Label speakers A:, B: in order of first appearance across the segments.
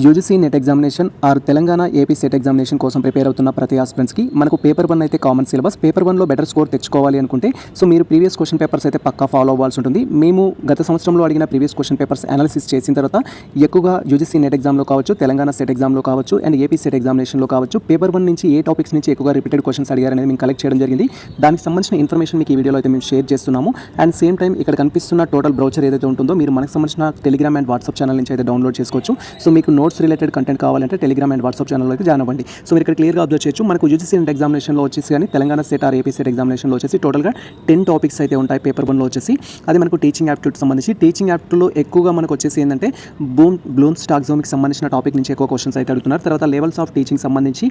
A: UGC NET examination or Telangana AP SET examination కోసం prepare అవుతున్న ప్రతి ఆస్పిరెంట్స్కి మనకు పేపర్ 1 అయితే కామన్ సిలబస్. పేపర్ 1లో బెటర్ స్కోర్ తెచ్చుకోవాలి అనుకుంటే సో మీరు ప్రీవియస్ క్వశ్చన్ పేపర్స్ అయితే పక్కా ఫాలో అవ్వాల్సి ఉంటుంది. మేము గత సంవత్సరంలో అడిగిన ప్రీవియస్ క్వశ్చన్ పేపర్స్ అనాలిసిస్ చేసిన తర్వాత ఎక్కువగా యూజీసీ నెట్ ఎగ్జామ్లో కావచ్చు, తెలంగాణ సెట్ ఎగ్జామ్లో కావచ్చు అండ్ ఏపీ సెట్ ఎగ్జామినేషన్లో కావచ్చు పేపర్ 1 నుంచి ఏ టాపిక్స్ నుంచి ఎక్కువగా రిపీటెడ్ క్వశ్చన్స్ అడిగారనేది మేము కలెక్ట్ చేయడం జరిగింది. దానికి సంబంధించిన ఇన్ఫర్మేషన్ మీకు ఈ వీడియోలో అయితే మేము షేర్ చేస్తున్నాము. అండ్ సేమ్ టైం ఇక్కడ కనిపిస్తున్న టోటల్ బ్రౌచర్ ఏదైతే ఉంటుందో మీరు మనకు సంబంధించిన టెలిగ్రామ్ అండ్ వాట్సాప్ ఛానల్ నుంచి అయితే డౌన్లోడ్ చేసుకోవచ్చు. సో మీకు నోట్స్ రిలేటెడ్ కంటెంట్ కావాలంటే టెలిగ్రామ్ అండ్ వాట్సాప్ ఛానల్లో అయితే జాయిన్ అవ్వండి. సో మీరు ఇక్కడ క్లియర్గా అబ్జర్వ్ చేయొచ్చు. మనకు యూజీసీ నెట్ ఎగ్జామినేషన్లో వచ్చేసి కానీ Telangana set are AP set ఎగ్జామినేషన్లో వచ్చేసి టోటల్గా 10 టాపిక్స్ అయితే ఉంటాయి పేపర్ 1లో వచ్చేసి. అది మనకు టీచింగ్ యాప్టిట్యూడ్ సంబంధించి టీచింగ్ యాప్టిట్యూడ్లో ఎక్కువగా మనకు వచ్చేసి ఏంటంటే బ్లూమ్స్ టాక్సానమీకి సంబంధించిన టాపిక్ నుంచి ఎక్కువ క్వశ్చన్స్ అయితే అడుగుతున్నారు. తర్వాత లెవెల్స్ ఆఫ్ టీచింగ్ సంబంధించి,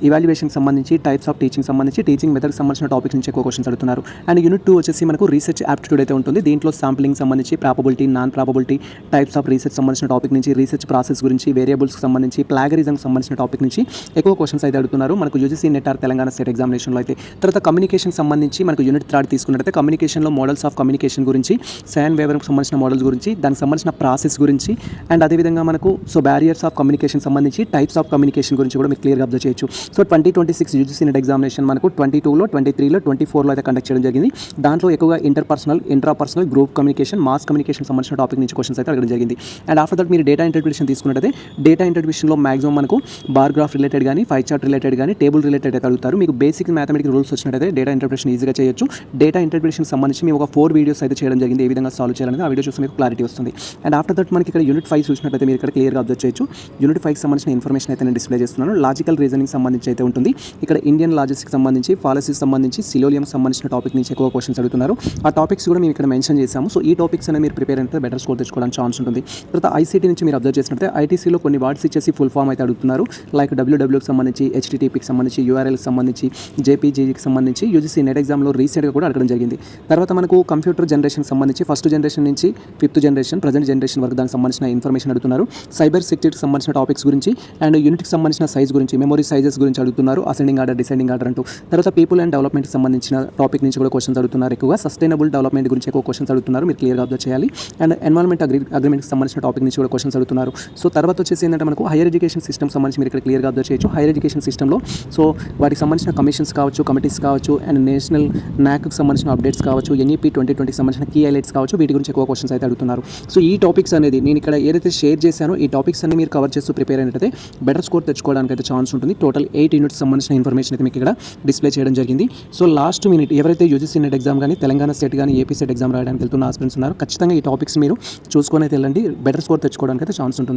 A: ఇవాల్యుయేషన్ సంబంధించి, టైప్స్ ఆఫ్ టీచింగ్ సంబంధించి, టీచింగ్ మెథడ్కి సంబంధించిన టాపిక్స్ నుంచి ఎక్కువ క్వశ్చన్స్ అడుగుతున్నారు. అండ్ యూనిట్ 2 వచ్చేసి మనకు రీసెర్చ్ యాప్టిట్యూడ్ అయితే ఉంటుంది. దీంట్లో శాంప్లింగ్ సంబంధించి, probability, non probability, types of research సంబంధించిన టాపిక్ నుంచి, రీసెర్చ్ ప్రాసెస్ గురించి, వేరియబుల్స్కి సంబంధించి, ప్లాగరిజంకి సంబంధించిన టాపిక్ నుంచి ఎక్కువ క్వశ్చన్స్ అయితే అడుగుతున్నారు మనకు UGC NET or Telangana SET ఎగ్జామినేషన్లో అయితే. తర్వాత కమ్యూనికేషన్ సంబంధించి మనకు యూనిట్ 3 తీసుకున్నట్టయితే కమ్యూనికేషన్లో మోడల్స్ ఆఫ్ కమ్యూనికేషన్ గురించి, శాన్ వేవర్కి సంబంధించిన మోడల్స్ గురించి, దానికి సంబంధించిన ప్రాసెస్ గురించి అండ్ అదేవిధంగా మనకు బ్యారియర్స్ ఆఫ్ కమ్యూనికేషన్ సంబంధించి, టైప్స్ ఆఫ్ కమ్యూనికేషన్ గురించి కూడా మీరు క్లియర్గా అబ్జర్వ్ చేయొచ్చు. సో 2026 యూజీసీ నెట్ ఎగ్జామినేషన్ మనకు 22లో, 23లో, 24లో అయితే కండక్ట్ చేయడం జరిగింది. దాంట్లో ఎక్కువగా interpersonal, intrapersonal, group communication, mass communication సంబంధించిన టాపిక్ నుంచి క్వశ్చన్స్ అయితే అడగడం జరిగింది. అండ్ ఆఫ్టర్ దట్ మీరు డేటా ఇంటర్ప్రిటేషన్ తీసుకున్నట్టయితే డేటా ఇంటర్ప్రిటేషన్లో మాక్సిమం మనకు బార్ గ్రాఫ్ రిలేటెడ్ కానీ, ఫై చార్ట్ రిలేటెడ్ కానీ, టేబుల్ రిలేటెడ్ అయితే అడుగుతారు. మీకు బేసిక్ మ్యాథమెటికల్ రూల్స్ వచ్చినట్టయితే డేటా ఇంటర్ప్రిటేషన్ ఈజీగా చేయొచ్చు. డేటా ఇంటర్ప్రిటేషన్ సంబంధించి మేము ఒక 4 వీడియోస్ అయితే చేయడం జరిగింది. ఏ విధంగా సాల్వ్ చేయాలనేది ఆ వీడియో చూస్తే మీకు క్లారిటీ వస్తుంది. అండ్ ఆఫ్టర్ దట్ మనకి ఇక్కడ యూనిట్ 5 చూసినట్టయితే మీరు ఇక్కడ క్లియర్గా అబ్జర్వ్ చేయొచ్చు. యూనిట్ 5కి సంబంధించిన ఇన్ఫర్మేషన్ అయితే నేను డిస్ప్లే చేస్తున్నాను. లాజికల్ రీజనింగ్ సంబంధించి అయితే ఉంటుంది. ఇక్కడ ఇండియన్ లాజిస్టిక్ సంబంధించి, ఫాలసీస్ సంబంధించి, సిలోలియం సంబంధించిన టాపిక్ నుంచి ఎక్కువ క్వశ్చన్స్ అడుగుతున్నారు. ఆ టాపిక్స్ కూడా మేము ఇక్కడ మెన్షన్ చేశాము. సో ఈ టాపిక్స్ అనేవి మీరు ప్రిపేర్ అయితే బెటర్ స్కోర్ తెచ్చుకోవడానికి ఛాన్స్ ఉంటుంది. తర్వాత ఐసీటీ నుంచి మీరు అబ్జర్వ్ చేసినట్టే ఐటీసీలో కొన్ని వర్డ్స్ ఇచ్చేసి ఫుల్ ఫామ్ అయితే అడుగుతున్నారు. లైక్ డబ్ల్యూడబ్ల్యూకి సంబంధించి, హెచ్టీటీపీకి సంబంధించి, యూఆర్ఎల్కి సంబంధించి, జేపీజీకి సంబంధించి యూజీసీ నెట్ ఎగ్జామ్లో రీసెంట్గా కూడా అడగడం జరిగింది. తర్వాత మనకు కంప్యూటర్ జనరేషన్ సంబంధించి ఫస్ట్ జనరేషన్ నుంచి 5th జనరేషన్, ప్రజెంట్ జనరేషన్ వరకు దానికి సంబంధించిన ఇన్ఫర్మేషన్ అడుగుతున్నారు. సైబర్ సెక్యూరిటీకి సంబంధించిన టాపిక్స్ గురించి అండ్ యూనిట్కి సంబంధించిన సైజ్ గురించి, మెమరీ సైజెస్ గురించి అడుగుతున్నారు. అసెండింగ్ ఆర్డర్, డిసెండింగ్ ఆర్డర్ అంటూ. తర్వాత పీపుల్ అండ్ డెవలప్మెంట్కి సంబంధించిన టాపిక్ నుంచి కూడా క్వశ్చన్స్ అడుగుతున్నారు. ఎక్కువగా సస్టైనబుల్ డెవలప్మెంట్ గురించి ఎక్కువ క్వశ్చన్స్ అడుగుతున్నారు. మీరు క్లియర్గా అబ్జర్వ్ చేయాలి. అండ్ ఎన్విరాన్మెంట్ అగ్రిమెంట్కి సంబంధించిన టాపిక్ నుంచి కూడా క్వశ్చన్స్ అడుగుతున్నారు. సో తర్వాత వచ్చేసి ఏంటంటే మనకు హైయర్ ఎడ్యుకేషన్ సిస్టమ్ సంబంధించి మీరు ఇక్కడ క్లియర్గా అబ్జర్వ్ చేయొచ్చు. హైయర్ ఎడ్యుకేషన్ సిస్టంలో సో వాటికి సంబంధించిన కమిషన్స్ కావచ్చు, కమిటీస్ కావచ్చు అండ్ నేషనల్ న్యాక్కి సంబంధించిన అప్డేట్స్ కావచ్చు, ఎన్ఈపీ 2020కి సంబంధించిన కీ హైలైట్స్ కావచ్చు, వీటి గురించి ఎక్కువ క్వశ్చన్స్ అయితే అడుగుతున్నారు. సో ఈ టాపిక్స్ అనేది నేను ఇక్కడ ఏదైతే షేర్ చేశానో ఈ టాపిక్స్ అన్ని మీరు కవర్ చేస్తూ ప్రిపేర్ అయినట్టయితే బెటర్ స్కోర్ తెచ్చుకోవడానికి అయితే ఛాన్స్ ఉంటుంది. టోటల్ 8 యూనిట్స్ సంబంధించిన ఇన్ఫర్మేషన్ అయితే మీకు ఇక్కడ డిస్ప్లే చేయడం జరిగింది. సో లాస్ట్ మినిట్ ఎవరైతే యూజీసీ నెట్ ఎగ్జామ్ కానీ, తెలంగాణ సెట్ కానీ, ఏపీ సెట్ ఎగ్జామ్ రాయడానికి వెళ్తున్న ఆస్పిరెంట్స్ ఉన్నారు, ఖచ్చితంగా ఈ టాపిక్స్ మీరు చూసుకొని అయితే వెళ్ళండి. బెటర్ స్కోర్ తెచ్చుకోవడానికి అయితే ఛాన్స్ ఉంటుంది.